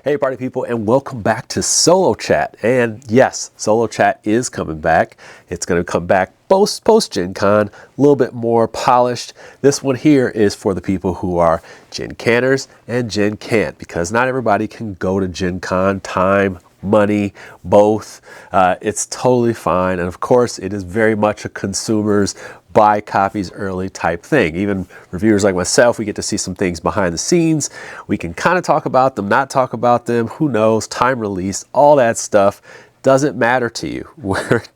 Hey party people, and welcome back to Solo Chat. And yes, Solo Chat is coming back. It's going to come back post Gen Con, a little bit more polished. This one here is for the people who are Gen Canners and Gen Can't, because not everybody can go to Gen Con. Time, money, both. It's totally fine. And of course, it is very much a consumer's buy copies early type thing. Even reviewers like myself, we get to see some things behind the scenes. We can kind of talk about them, not talk about them, who knows, time release, all that stuff doesn't matter to you.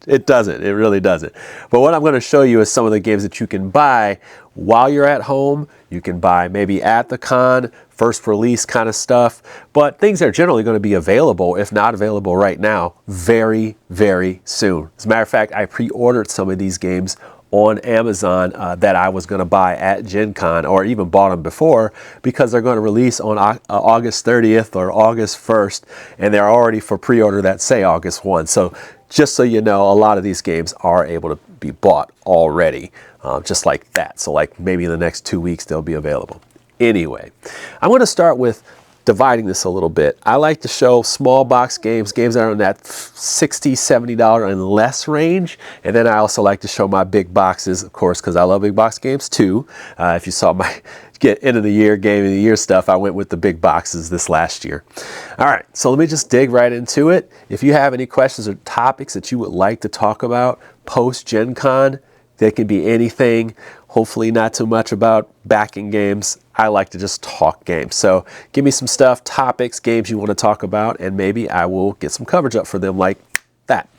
It doesn't, it really doesn't. But what I'm going to show you is some of the games that you can buy while you're at home. You can buy maybe at the con, first release kind of stuff, but things are generally going to be available, if not available right now, very, very soon. As a matter of fact, I pre-ordered some of these games on Amazon that I was going to buy at Gen Con, or even bought them before, because they're going to release on August 30th or August 1st, and they're already for pre-order that say August 1. So just so you know, a lot of these games are able to be bought already, just like that. So like maybe in the next 2 weeks they'll be available. Anyway, I'm going to start with dividing this a little bit. I like to show small box games, games that are in that $60, $70 and less range. And then I also like to show my big boxes, of course, because I love big box games too. If you saw my end of the year, game of the year stuff, I went with the big boxes this last year. All right, so let me just dig right into it. If you have any questions or topics that you would like to talk about post Gen Con, they can be anything. Hopefully not too much about backing games. I like to just talk games. So give me some stuff, topics, games you want to talk about, and maybe I will get some coverage up for them like that.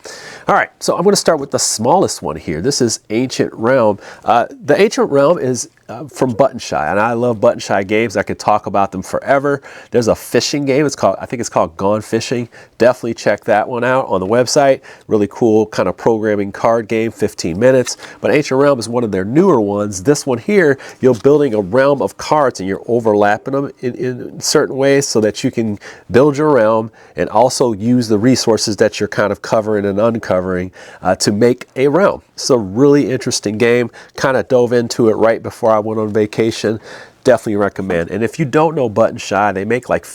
All right, so I'm going to start with the smallest one here. This is Ancient Realm. The Ancient Realm is from Button Shy, and I love Button Shy games. I could talk about them forever. There's a fishing game. I think it's called Gone Fishing. Definitely check that one out on the website. Really cool kind of programming card game, 15 minutes. But Ancient Realm is one of their newer ones. This one here, you're building a realm of cards and you're overlapping them in certain ways so that you can build your realm and also use the resources that you're kind of covering and uncovering to make a realm. It's a really interesting game. Kind of dove into it right before I went on vacation. Definitely recommend. And if you don't know Button Shy, they make like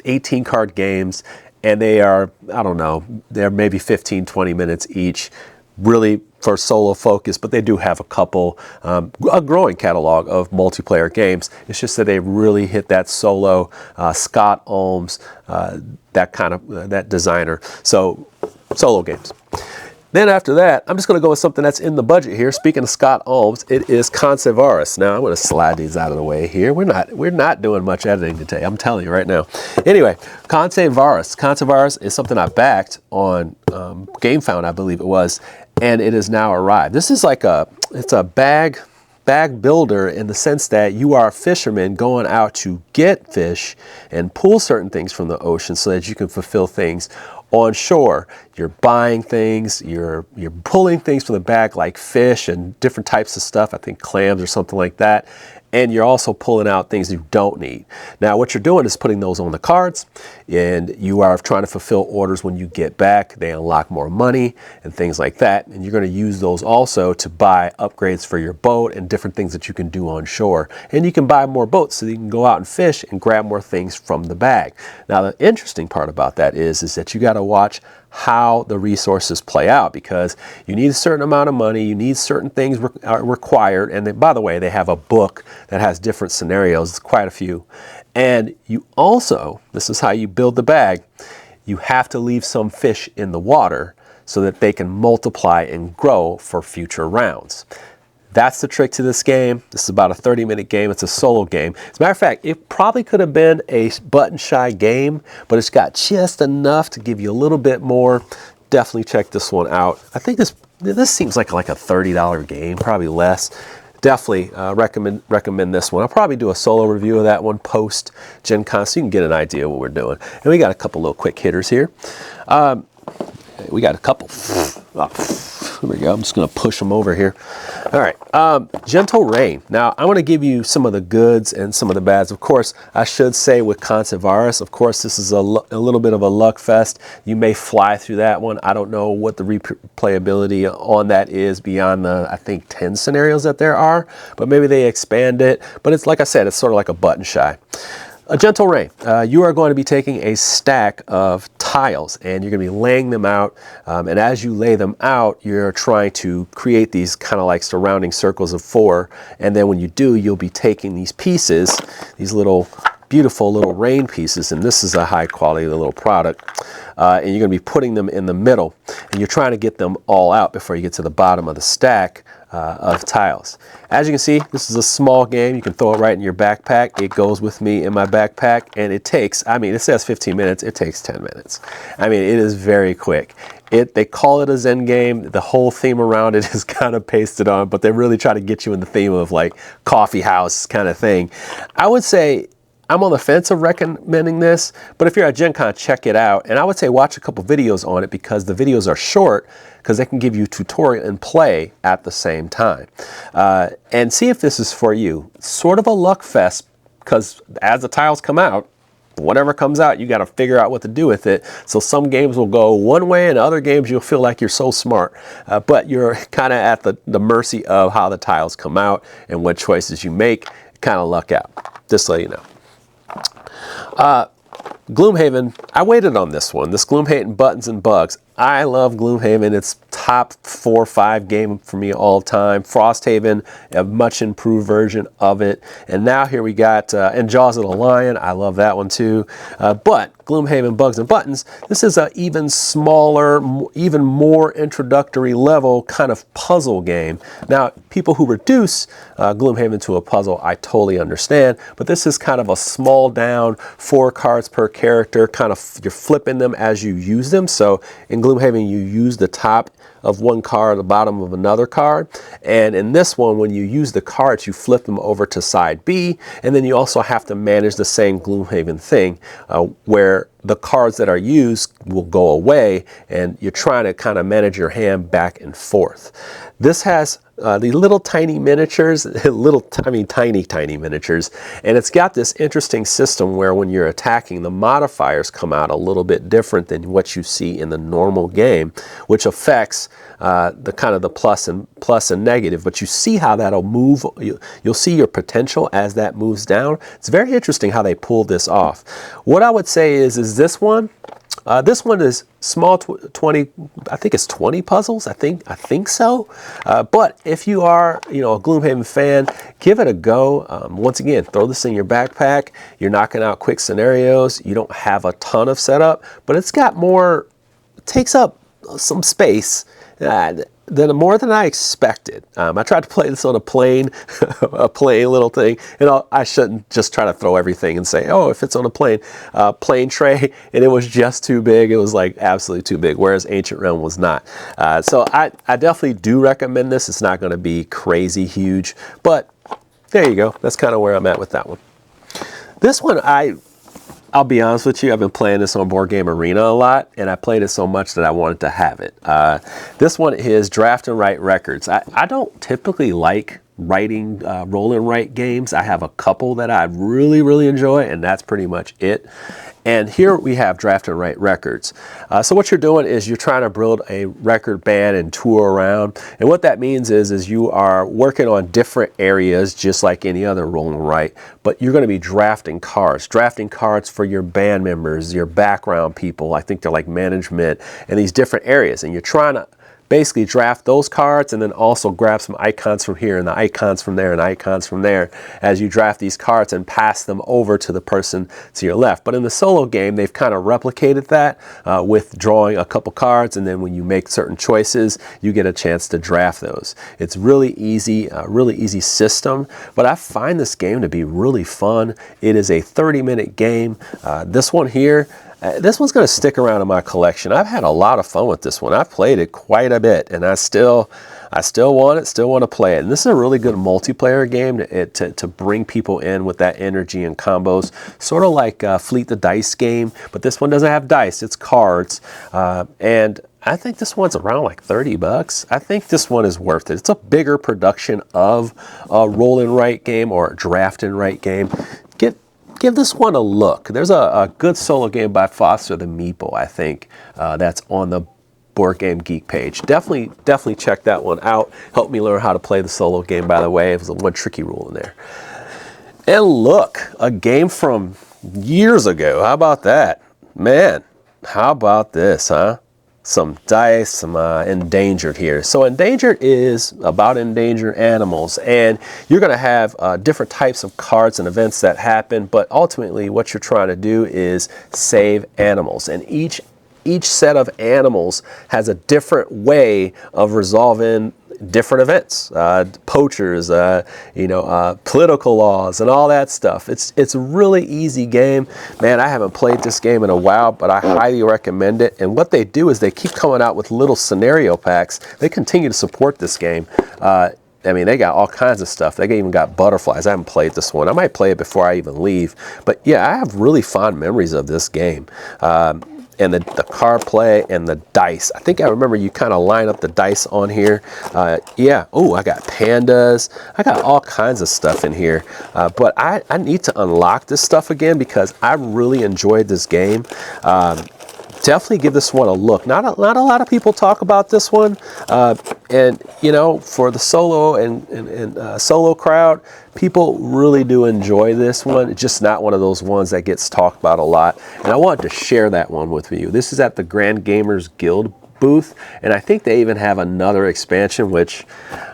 18 card games, and they are, I don't know, they're maybe 15, 20 minutes each, really for solo focus, but they do have a couple, a growing catalog of multiplayer games. It's just that they really hit that solo, Scott Ohms, that designer. So solo games. Then after that, I'm just going to go with something that's in the budget here. Speaking of Scott Ohms, it is Conseveras. Now I'm going to slide these out of the way here. We're not doing much editing today. I'm telling you right now. Anyway, Conseveras. Conseveras is something I backed on GameFound, I believe it was, and it has now arrived. This is like it's a bag builder in the sense that you are a fisherman going out to get fish and pull certain things from the ocean so that you can fulfill things on shore. You're buying things, you're pulling things from the bag like fish and different types of stuff, I think clams or something like that, and you're also pulling out things you don't need. Now what you're doing is putting those on the cards, and you are trying to fulfill orders when you get back. They unlock more money and things like that, and you're going to use those also to buy upgrades for your boat and different things that you can do on shore. And you can buy more boats so you can go out and fish and grab more things from the bag. Now the interesting part about that is that you got to watch how the resources play out, because you need a certain amount of money, you need certain things required, and then, by the way, they have a book that has different scenarios, quite a few. And you also, this is how you build the bag, you have to leave some fish in the water so that they can multiply and grow for future rounds. That's the trick to this game. This is about a 30-minute game. It's a solo game. As a matter of fact, it probably could have been a Button Shy game, but it's got just enough to give you a little bit more. Definitely check this one out. I think this seems like a $30 game, probably less. Definitely recommend this one. I'll probably do a solo review of that one post Gen Con so you can get an idea of what we're doing. And we got a couple little quick hitters here. We got a couple. Here we go. I'm just going to push them over here. All right. Gentle Rain. Now, I want to give you some of the goods and some of the bads. Of course, I should say with Conseveras, of course, this is a little bit of a luck fest. You may fly through that one. I don't know what the replayability on that is beyond the, I think, 10 scenarios that there are, but maybe they expand it. But it's like I said, it's sort of like a Button Shy. A gentle rain. You are going to be taking a stack of tiles and you're going to be laying them out. And as you lay them out, you're trying to create these kind of like surrounding circles of 4. And then when you do, you'll be taking these pieces, these little beautiful little rain pieces, and this is a high quality little product, and you're going to be putting them in the middle, and you're trying to get them all out before you get to the bottom of the stack of tiles. As you can see, this is a small game. You can throw it right in your backpack. It goes with me in my backpack, and it takes, I mean, it says 15 minutes. It takes 10 minutes. I mean, it is very quick. They call it a Zen game. The whole theme around it is kind of pasted on, but they really try to get you in the theme of like coffee house kind of thing. I would say I'm on the fence of recommending this, but if you're at Gen Con, check it out. And I would say watch a couple videos on it because the videos are short because they can give you tutorial and play at the same time. And see if this is for you. Sort of a luck fest because as the tiles come out, whatever comes out, you got to figure out what to do with it. So some games will go one way and other games you'll feel like you're so smart. But you're kind of at the mercy of how the tiles come out and what choices you make. Kind of luck out, just so you know. Gloomhaven, I waited on this one. This Gloomhaven Buttons and Bugs. I love Gloomhaven. It's top 4 or 5 game for me all time. Frosthaven, a much improved version of it. And now here we got, and Jaws of the Lion. I love that one too. But Gloomhaven Bugs and Buttons, this is an even smaller, even more introductory level kind of puzzle game. Now, people who reduce Gloomhaven to a puzzle, I totally understand. But this is kind of a small down, 4 cards per character, kind of, you're flipping them as you use them. So in Gloomhaven, you use the top of one card, the bottom of another card. And in this one, when you use the cards, you flip them over to side B. And then you also have to manage the same Gloomhaven thing where the cards that are used will go away and you're trying to kind of manage your hand back and forth. This has these little tiny miniatures, tiny miniatures, and it's got this interesting system where when you're attacking, the modifiers come out a little bit different than what you see in the normal game, which affects the kind of the plus and negative. But you see how that'll move. You'll see your potential as that moves down. It's very interesting how they pulled this off. What I would say is this one. This one is small, 20, I think it's 20 puzzles. I think so. But if you are, a Gloomhaven fan, give it a go. Once again, throw this in your backpack. You're knocking out quick scenarios. You don't have a ton of setup, but it's got more, it takes up some space. More than I expected. I tried to play this on a plane, a plain little thing, and I shouldn't just try to throw everything and say, oh, if it's on a plane tray, and it was just too big. It was like absolutely too big, whereas Ancient Realm was not. So I definitely do recommend this. It's not going to be crazy huge, but there you go. That's kind of where I'm at with that one. This one, I'll be honest with you, I've been playing this on Board Game Arena a lot, and I played it so much that I wanted to have it. This one is Draft and Write Records. I don't typically like writing roll and write games. I have a couple that I really, really enjoy, and that's pretty much it. And here we have Draft and Write Records. So what you're doing is you're trying to build a record band and tour around. And what that means is you are working on different areas just like any other roll and write, but you're going to be drafting cards for your band members, your background people. I think they're like management and these different areas. And you're trying to basically draft those cards and then also grab some icons from here and the icons from there and icons from there as you draft these cards and pass them over to the person to your left. But in the solo game, they've kind of replicated that with drawing a couple cards, and then when you make certain choices, you get a chance to draft those. It's really easy system, but I find this game to be really fun. It is a 30-minute game. This one here, this one's going to stick around in my collection. I've had a lot of fun with this one. I've played it quite a bit, and I still want to play it. And this is a really good multiplayer game to bring people in with that energy and combos, sort of like Fleet the Dice game, but this one doesn't have dice, it's cards. And I think this one's around like 30 bucks. I think this one is worth it. It's a bigger production of a roll and write game or a draft and write game. Give this one a look. There's a good solo game by Foster the Meeple, I think, that's on the Board Game Geek page. Definitely check that one out. Helped me learn how to play the solo game, by the way. It was one tricky rule in there. And look, a game from years ago. How about that? Man, how about this, huh? Some dice, some Endangered here. So Endangered is about endangered animals, and you're going to have different types of cards and events that happen, but ultimately what you're trying to do is save animals, and each set of animals has a different way of resolving different events, poachers, political laws and all that stuff. It's a really easy game. Man, I haven't played this game in a while, but I highly recommend it. And what they do is they keep coming out with little scenario packs. They continue to support this game. I mean, they got all kinds of stuff. They even got butterflies. I haven't played this one. I might play it before I even leave. But yeah, I have really fond memories of this game. And the card play and the dice. I think I remember you kind of line up the dice on here. Yeah, oh, I got pandas. I got all kinds of stuff in here. But I need to unlock this stuff again because I really enjoyed this game. Definitely give this one a look. Not a lot of people talk about this one, and you know, for the solo and solo crowd, people really do enjoy this one. It's just not one of those ones that gets talked about a lot, and I wanted to share that one with you. This is at the Grand Gamers Guild booth, and I think they even have another expansion which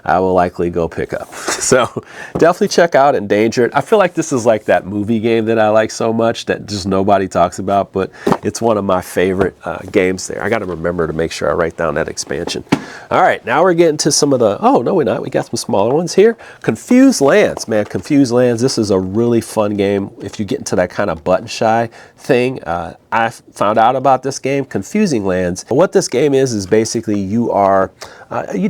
I will likely go pick up. So definitely check out Endangered. I feel like this is like that movie game that I like so much that just nobody talks about, but it's one of my favorite games there. I got to remember to make sure I write down that expansion. All right, now we're getting to some of the, oh no we're not, we got some smaller ones here. Confused Lands, man, Confused Lands. This is a really fun game if you get into that kind of button shy thing. I found out about this game, Confusing Lands. What this game is basically you are,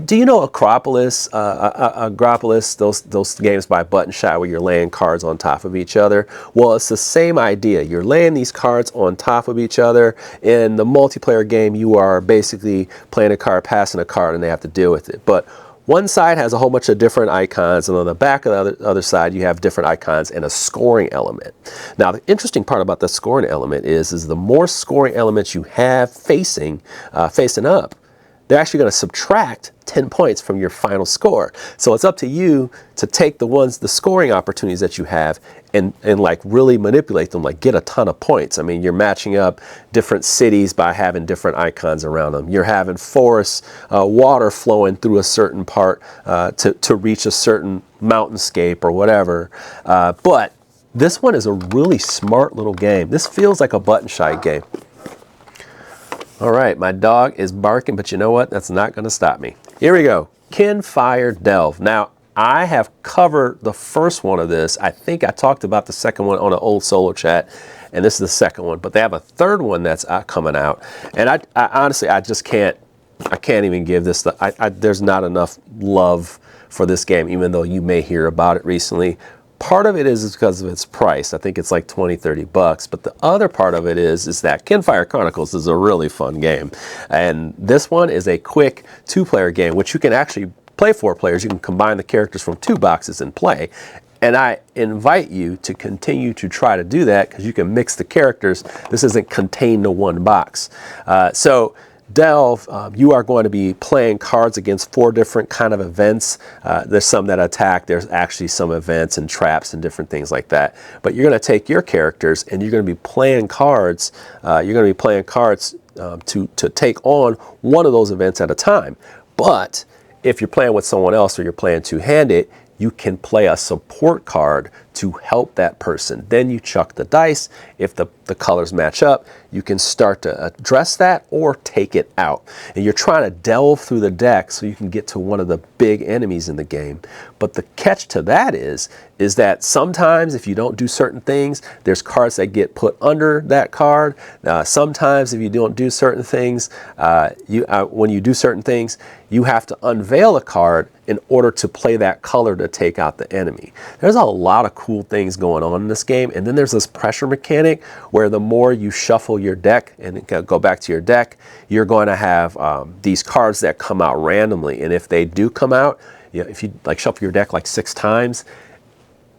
do you know Acropolis? Agropolis, those games by Button Shy where you're laying cards on top of each other. Well, it's the same idea. You're laying these cards on top of each other. In the multiplayer game, you are basically playing a card, passing a card, and they have to deal with it. But one side has a whole bunch of different icons, and on the back of the other side, you have different icons and a scoring element. Now, the interesting part about the scoring element is the more scoring elements you have facing up, they're actually going to subtract 10 points from your final score. So it's up to you to take the scoring opportunities that you have and like really manipulate them, like get a ton of points. I mean, you're matching up different cities by having different icons around them. You're having forests, water flowing through a certain part to reach a certain mountainscape or whatever. But this one is a really smart little game. This feels like a button shy game. All right, my dog is barking, but you know what? That's not going to stop me. Here we go. Kinfire Delve. Now, I have covered the first one of this. I think I talked about the second one on an old solo chat, and this is the second one. But they have a third one that's coming out. And I honestly, I can't even give this, there's not enough love for this game, even though you may hear about it recently. Part of it is because of its price. I think it's like 20, 30 bucks. But the other part of it is that Kinfire Chronicles is a really fun game. And this one is a quick two-player game, which you can actually play 4 players. You can combine the characters from 2 boxes and play. And I invite you to continue to try to do that because you can mix the characters. This isn't contained to 1 box. So Delve, you are going to be playing cards against 4 different kind of events. There's some that attack. There's actually some events and traps and different things like that. But you're going to take your characters and you're going to be playing cards. To take on one of those events at a time. But if you're playing with someone else or you're playing two-handed, you can play a support card to help that person. Then you chuck the dice. If the colors match up, you can start to address that or take it out. And you're trying to delve through the deck so you can get to one of the big enemies in the game. But the catch to that is that sometimes if you don't do certain things, there's cards that get put under that card. Sometimes if you don't do certain things, when you do certain things, you have to unveil a card in order to play that color to take out the enemy. There's a lot of cool things going on in this game. And then there's this pressure mechanic where the more you shuffle your deck and go back to your deck, you're going to have these cards that come out randomly. And if they do come out, if you like shuffle your deck like 6 times,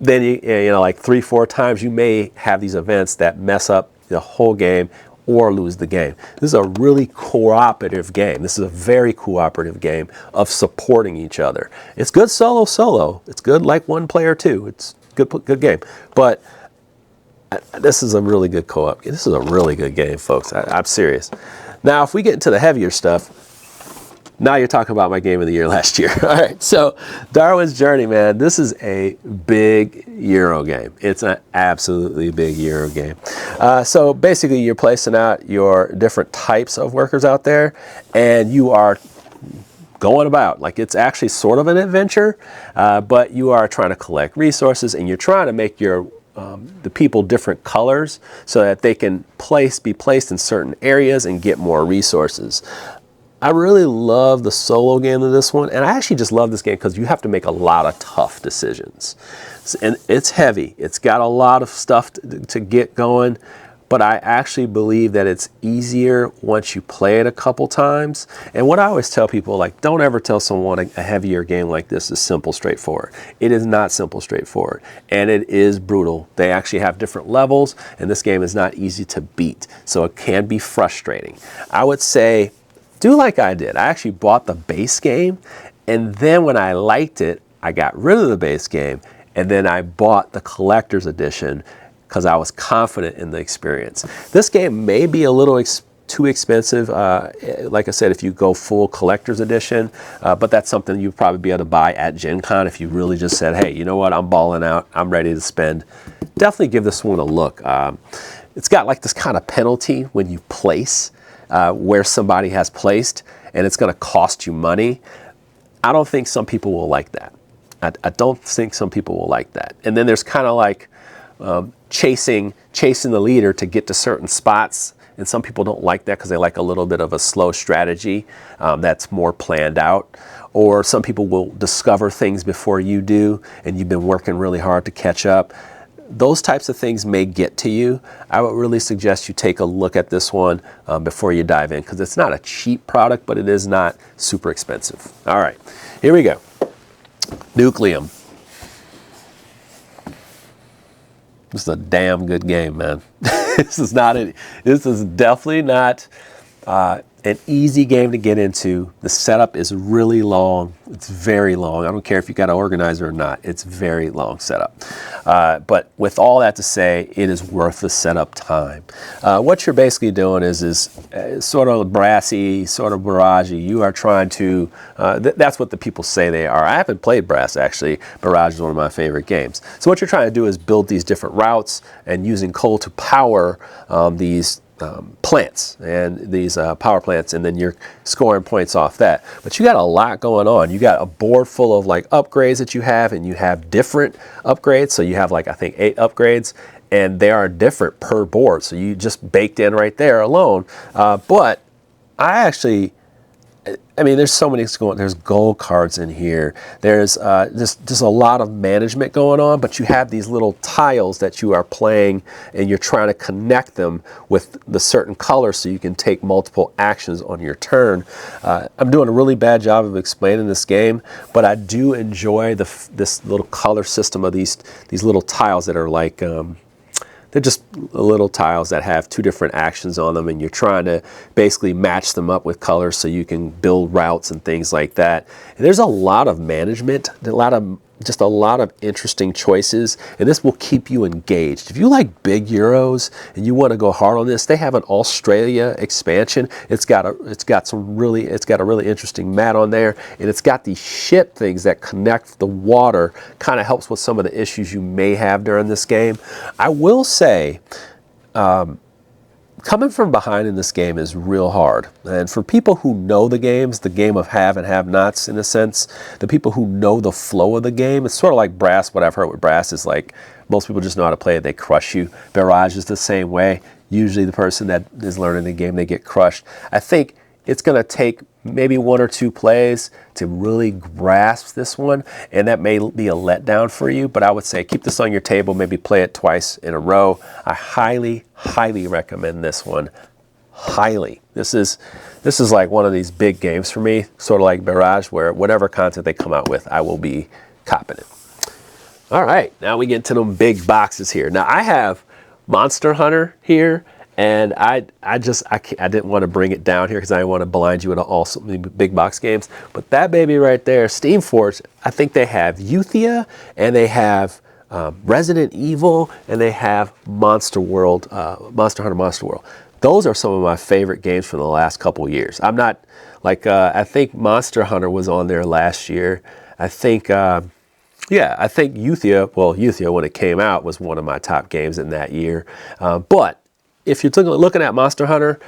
then you know like 3-4 times you may have these events that mess up the whole game or lose the game. This is a really cooperative game. This is a very cooperative game of supporting each other. It's good solo. It's good like 1 player too. It's good game. But This is a really good co-op. This is a really good game, folks. I'm serious. Now, if we get into the heavier stuff, now you're talking about my game of the year last year. All right, so Darwin's Journey, man, this is a big Euro game. It's an absolutely big Euro game. So basically, you're placing out your different types of workers out there, and you are going about. Like, it's actually sort of an adventure, but you are trying to collect resources, and you're trying to make your the people different colors so that they can be placed in certain areas and get more resources. I really love the solo game of this one, and I actually just love this game because you have to make a lot of tough decisions. And it's heavy. It's got a lot of stuff to get going, but I actually believe that it's easier once you play it a couple times. And what I always tell people, like, don't ever tell someone a heavier game like this is simple, straightforward. It is not simple, straightforward, and it is brutal. They actually have different levels, and this game is not easy to beat, so it can be frustrating. I would say, do like I did. I actually bought the base game, and then when I liked it, I got rid of the base game, and then I bought the collector's edition because I was confident in the experience. This game may be a little too expensive, like I said, if you go full collector's edition, but that's something you'd probably be able to buy at Gen Con if you really just said, hey, you know what, I'm balling out, I'm ready to spend. Definitely give this one a look. It's got like this kind of penalty when you place where somebody has placed, and it's going to cost you money. I don't think some people will like that. I don't think some people will like that. And then there's kind of like chasing the leader to get to certain spots, and some people don't like that because they like a little bit of a slow strategy that's more planned out. Or some people will discover things before you do, and you've been working really hard to catch up. Those types of things may get to you. I would really suggest you take a look at this one before you dive in, because it's not a cheap product, but it is not super expensive. All right, here we go. Nucleum. This is a damn good game, man. This is definitely not an easy game to get into. The setup is really long. It's very long. I don't care if you got an organizer or not. It's very long setup. But with all that to say, it is worth the setup time. What you're basically doing is sort of brassy, sort of barragey. You are trying to, that's what the people say they are. I haven't played Brass, actually. Barrage is one of my favorite games. So what you're trying to do is build these different routes and using coal to power these plants and these power plants, and then you're scoring points off that. But you got a lot going on. You got a board full of like upgrades that you have, and you have different upgrades. So you have like, I think 8 upgrades, and they are different per board. So you just baked in right there alone. But I mean, there's so many going. There's gold cards in here. There's just a lot of management going on. But you have these little tiles that you are playing, and you're trying to connect them with the certain colors so you can take multiple actions on your turn. I'm doing a really bad job of explaining this game, but I do enjoy this little color system of these little tiles that are like. They're just little tiles that have 2 different actions on them, and you're trying to basically match them up with colors so you can build routes and things like that. And there's a lot of management, just a lot of interesting choices, and this will keep you engaged. If you like big Euros and you want to go hard on this, they have an Australia expansion. It's got a really interesting map on there, and it's got these ship things that connect the water. Kind of helps with some of the issues you may have during this game. I will say, coming from behind in this game is real hard. And for people who know the games, the game of have and have-nots in a sense, the people who know the flow of the game, it's sort of like Brass. What I've heard with Brass is like, most people just know how to play it, they crush you. Barrage is the same way. Usually the person that is learning the game, they get crushed. I think it's going to take maybe 1 or 2 plays to really grasp this one, and that may be a letdown for you, but I would say keep this on your table, maybe play it twice in a row. I highly, highly recommend this one. Highly. This is like one of these big games for me, sort of like Barrage, where whatever content they come out with, I will be copping it. All right, now we get to them big boxes here. Now I have Monster Hunter here, and I didn't want to bring it down here because I didn't want to blind you with all so many big box games. But that baby right there, Steamforge, I think they have Euthia and they have Resident Evil, and they have Monster Hunter Monster World. Those are some of my favorite games from the last couple years. I'm not like, I think Monster Hunter was on there last year. I think, yeah, I think Euthia, when it came out, was one of my top games in that year. But if you're looking at Monster Hunter,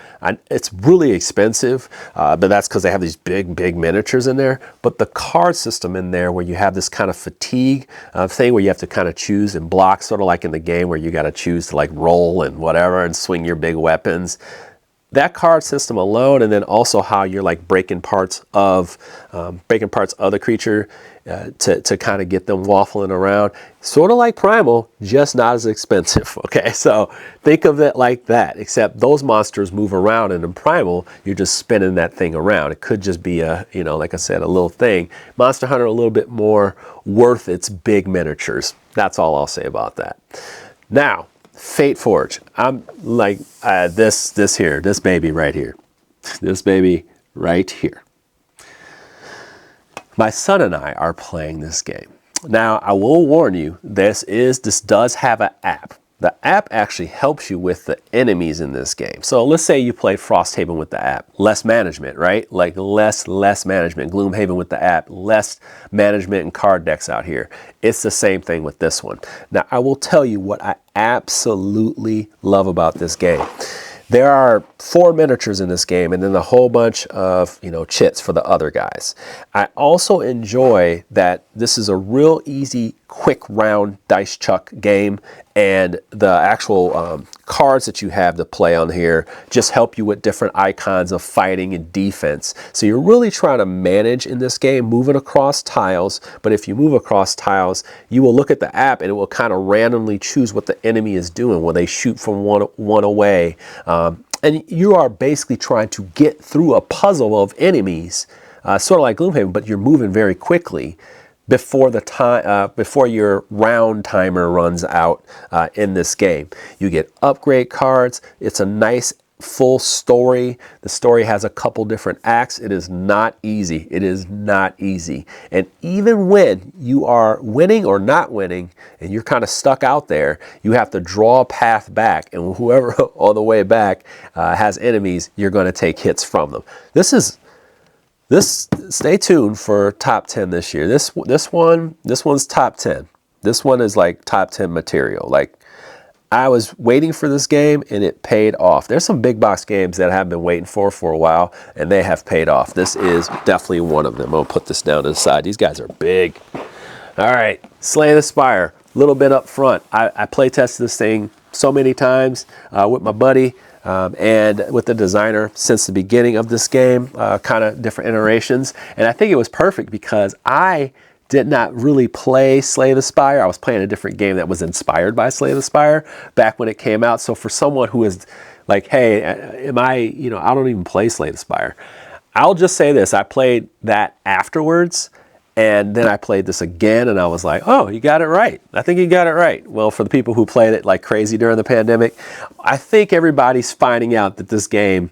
it's really expensive, but that's because they have these big miniatures in there. But the card system in there, where you have this kind of fatigue thing where you have to kind of choose and block, sort of like in the game where you got to choose to like roll and whatever and swing your big weapons. That card system alone, and then also how you're like breaking parts of the creature to kind of get them waffling around, sort of like Primal, just not as expensive. Okay, so think of it like that, except those monsters move around, and in Primal you're just spinning that thing around. It could just be a, you know, like I said, a little thing. Monster Hunter a little bit more worth its big miniatures. That's all I'll say about that. Now, Fateforge. I'm like this baby right here. This baby right here. My son and I are playing this game. Now, I will warn you, this does have an app. The app actually helps you with the enemies in this game. So let's say you play Frosthaven with the app. Less management, right? Like less management. Gloomhaven with the app. Less management and card decks out here. It's the same thing with this one. Now, I will tell you what I absolutely love about this game. There are 4 miniatures in this game, and then a whole bunch of, you know, chits for the other guys. I also enjoy that this is a real easy, quick round dice chuck game, and the actual cards that you have to play on here just help you with different icons of fighting and defense. So you're really trying to manage in this game, moving across tiles. But if you move across tiles, you will look at the app and it will kind of randomly choose what the enemy is doing when they shoot from one away. And you are basically trying to get through a puzzle of enemies, sort of like Gloomhaven, but you're moving very quickly before before your round timer runs out in this game. You get upgrade cards. It's a nice full story. The story has a couple different acts. It is not easy. It is not easy. And even when you are winning or not winning and you're kind of stuck out there, you have to draw a path back, and whoever on the way back has enemies, you're going to take hits from them. Stay tuned for top 10 this year. This one's top 10. This one is like top 10 material. Like, I was waiting for this game and it paid off. There's some big box games that I've been waiting for a while, and they have paid off. This is definitely one of them. I'm gonna put this down to the side. These guys are big. All right, Slay the Spire. A little bit up front. I play tested this thing so many times with my buddy. And with the designer since the beginning of this game, kind of different iterations. And I think it was perfect because I did not really play Slay the Spire. I was playing a different game that was inspired by Slay the Spire back when it came out. So for someone who is like, hey, I don't even play Slay the Spire. I'll just say this, I played that afterwards, and then I played this again, and I was like, oh, you got it right. I think you got it right. Well, for the people who played it like crazy during the pandemic, I think everybody's finding out that this game,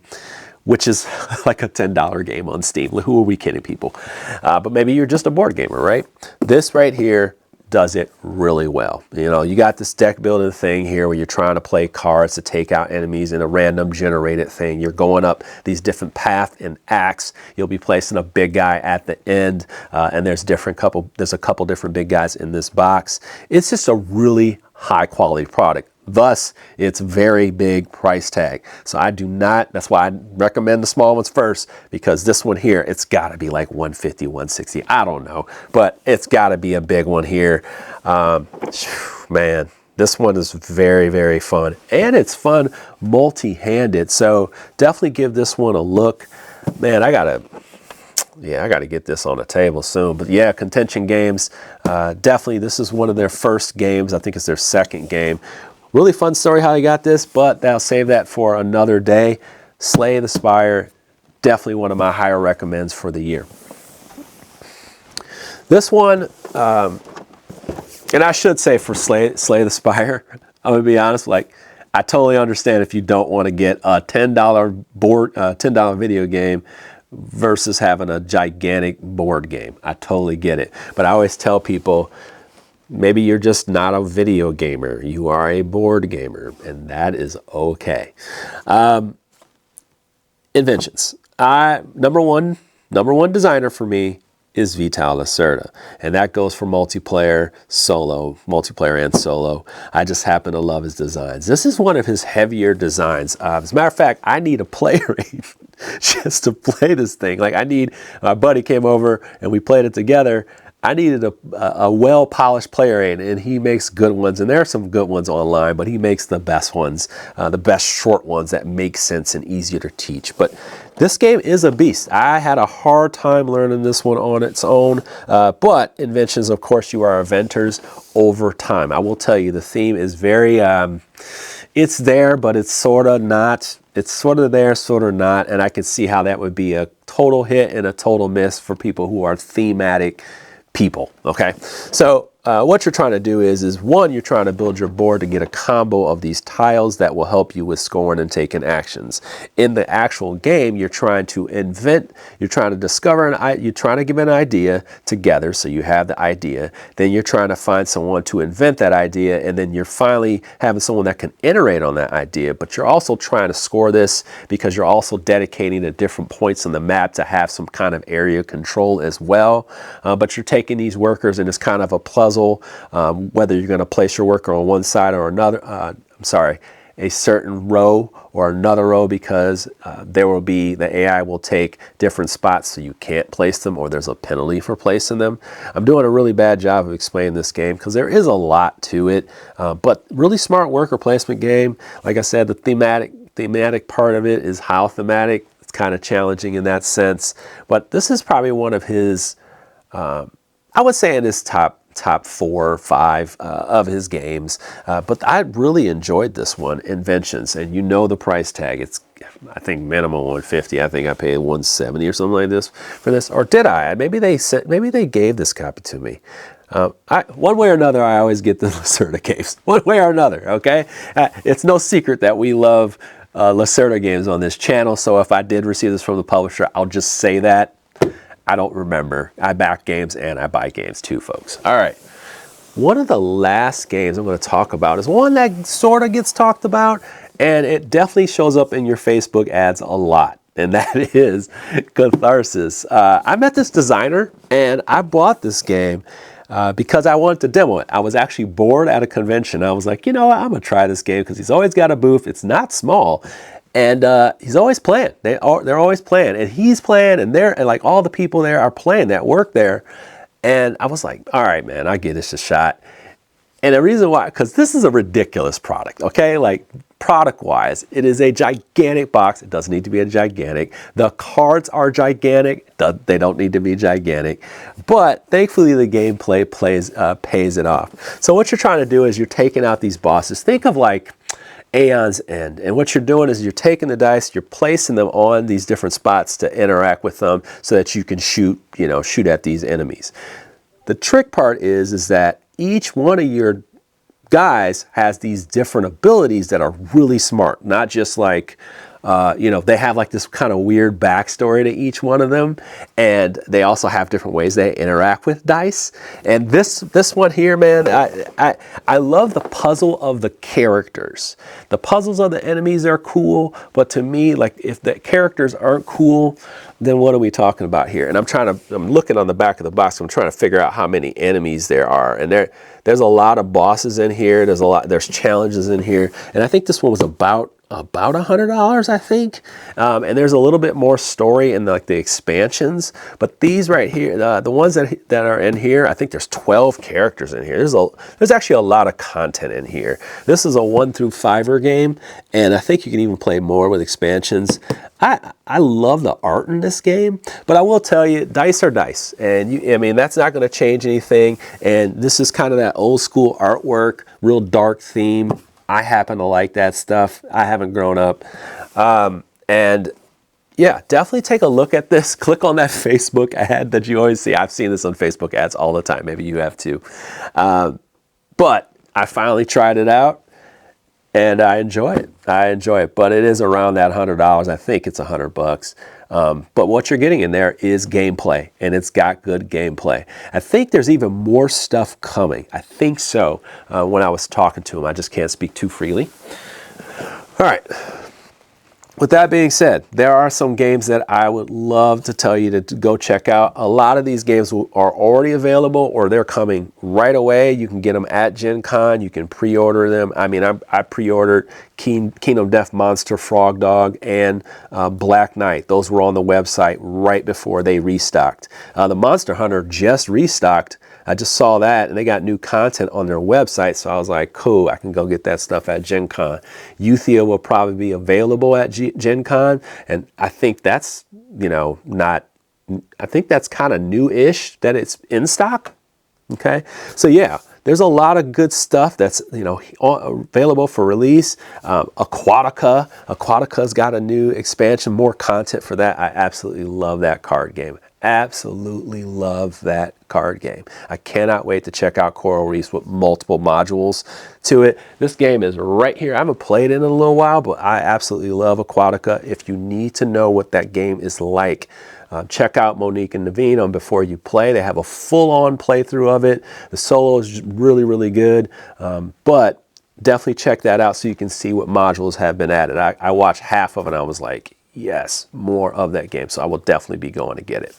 which is like a $10 game on Steam. Who are we kidding, people? But maybe you're just a board gamer, right? This right here does it really well. You know, you got this deck building thing here where you're trying to play cards to take out enemies in a random generated thing. You're going up these different paths and acts. You'll be placing a big guy at the end, and there's a couple different big guys in this box. It's just a really high quality product. Thus, it's very big price tag. So that's why I recommend the small ones first, because this one here, it's got to be like 150, 160. I don't know, but it's got to be a big one here. Man, this one is very, very fun, and it's fun multi-handed. So definitely give this one a look. Man, I got to get this on the table soon. But yeah, Contention Games, definitely this is one of their first games. I think it's their second game. Really fun story how you got this, but I'll save that for another day. Slay the Spire, definitely one of my higher recommends for the year. This one, and I should say for Slay the Spire, I'm gonna be honest, like, I totally understand if you don't want to get a $10 video game versus having a gigantic board game. I totally get it. But I always tell people, Maybe you're just not a video gamer. You are a board gamer, and that is okay. Inventions. Number one designer for me is Vital Lacerda, and that goes for multiplayer and solo. I just happen to love his designs. This is one of his heavier designs. As a matter of fact, I need a play rate just to play this thing. Like my buddy came over and we played it together. I needed a well-polished player aid, and he makes good ones, and there are some good ones online, but he makes the best ones, the best short ones that make sense and easier to teach. But this game is a beast. I had a hard time learning this one on its own, but Inventions, of course, you are inventors over time. I will tell you, the theme is very, it's there, but it's sort of not. It's sort of there, sort of not, and I can see how that would be a total hit and a total miss for people who are thematic people. Okay, so what you're trying to do is one, you're trying to build your board to get a combo of these tiles that will help you with scoring and taking actions. In the actual game, you're trying to invent, you're trying to discover, you're trying to give an idea together, so you have the idea. Then you're trying to find someone to invent that idea, and then you're finally having someone that can iterate on that idea. But you're also trying to score this because you're also dedicating to different points on the map to have some kind of area control as well. But you're taking these workers, and it's kind of a puzzle, whether you're going to place your worker on one side or another, a certain row or another row, because the AI will take different spots, so you can't place them, or there's a penalty for placing them. I'm doing a really bad job of explaining this game because there is a lot to it, but really smart worker placement game. Like I said, the thematic part of it is how thematic. It's kind of challenging in that sense, but this is probably one of his, I would say in his top 4 or 5 of his games, but I really enjoyed this one, Inventions, and you know the price tag. It's, I think, minimum $150. I think I paid $170 or something like this for this, or did I? Maybe they gave this copy to me. One way or another, I always get the Lacerda games. One way or another, okay? It's no secret that we love Lacerda games on this channel, so if I did receive this from the publisher, I'll just say that. I don't remember. I back games and I buy games too, folks. All right. One of the last games I'm going to talk about is one that sort of gets talked about, and it definitely shows up in your Facebook ads a lot, and that is Cartharsis. I met this designer, and I bought this game because I wanted to demo it. I was actually bored at a convention. I was like, you know what? I'm going to try this game because he's always got a booth. It's not small. And he's always playing. They're always playing, and he's playing, and like all the people there are playing that work there. And I was like, all right, man, I'll give this a shot. And the reason why, because this is a ridiculous product, okay? Like, product-wise, it is a gigantic box. It doesn't need to be a gigantic. The cards are gigantic. They don't need to be gigantic. But thankfully, the gameplay pays it off. So what you're trying to do is you're taking out these bosses. Think of like Aeon's End, and what you're doing is you're taking the dice, you're placing them on these different spots to interact with them so that you can shoot at these enemies. The trick part is that each one of your guys has these different abilities that are really smart, not just like they have like this kind of weird backstory to each one of them, and they also have different ways they interact with dice. And this one here, man, I love the puzzle of the characters. The puzzles of the enemies are cool, but to me, like, if the characters aren't cool, then what are we talking about here? And I'm looking on the back of the box. I'm trying to figure out how many enemies there are, and there's a lot of bosses in here. There's challenges in here, and I think this one was about $100, I think, and there's a little bit more story in the expansions. But these right here, the ones that are in here, I think there's 12 characters in here. There's actually a lot of content in here. This is a 1 through 5er game, and I think you can even play more with expansions. I love the art in this game, but I will tell you, dice are dice, and that's not going to change anything. And this is kind of that old school artwork, real dark theme. I happen to like that stuff. I haven't grown up. And yeah, definitely take a look at this. Click on that Facebook ad that you always see. I've seen this on Facebook ads all the time. Maybe you have too. But I finally tried it out. and I enjoy it. I enjoy it, but it is around that $100. I think it's $100. But what you're getting in there is gameplay, and it's got good gameplay. I think there's even more stuff coming. I think so. When I was talking to him, I just can't speak too freely. All right. With that being said, there are some games that I would love to tell you to go check out. A lot of these games are already available, or they're coming right away. You can get them at Gen Con. You can pre-order them. I mean, I pre-ordered Kingdom Death Monster, Frog Dog, and Black Knight. Those were on the website right before they restocked. The Monster Hunter just restocked. I just saw that, and they got new content on their website, so I was like, cool, I can go get that stuff at Gen Con. Uthia will probably be available at Gen Con, and I think that's, you know, I think that's kind of new-ish that it's in stock, okay? So yeah, there's a lot of good stuff that's, you know, available for release. Aquatica's got a new expansion, more content for that. I absolutely love that card game. Absolutely love that card game. I cannot wait to check out Coral Reefs with multiple modules to it. This game is right here. I haven't played it in a little while, but I absolutely love Aquatica. If you need to know what that game is like, check out Monique and Naveen on Before You Play. They have a full-on playthrough of it. The solo is really, really good, but definitely check that out so you can see what modules have been added. I watched half of it and I was like, yes, more of that game. So I will definitely be going to get it.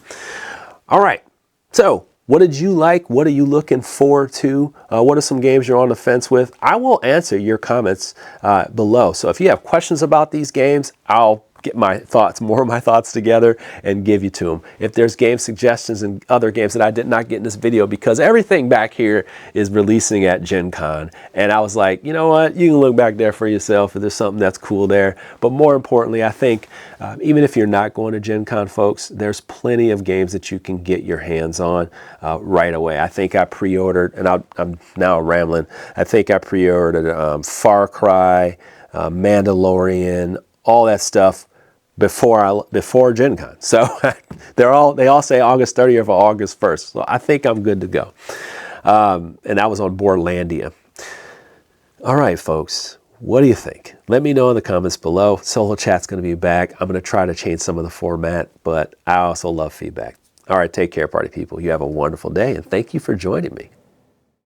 All right. So what did you like? What are you looking forward to? What are some games you're on the fence with? I will answer your comments below. So if you have questions about these games, I'll get my thoughts, more of my thoughts together and give you to them. If there's game suggestions and other games that I did not get in this video, because everything back here is releasing at Gen Con, and I was like, you know what, you can look back there for yourself if there's something that's cool there. But more importantly, I think even if you're not going to Gen Con, folks, there's plenty of games that you can get your hands on right away. I think I pre-ordered, and I'm now rambling, I think I pre-ordered Far Cry, Mandalorian, all that stuff before Gen Con. So they all say August 30th or August 1st. So I think I'm good to go. And that was on Boardlandia. All right, folks, what do you think? Let me know in the comments below. Solo Chat's going to be back. I'm going to try to change some of the format, but I also love feedback. All right, take care, party people. You have a wonderful day, and thank you for joining me.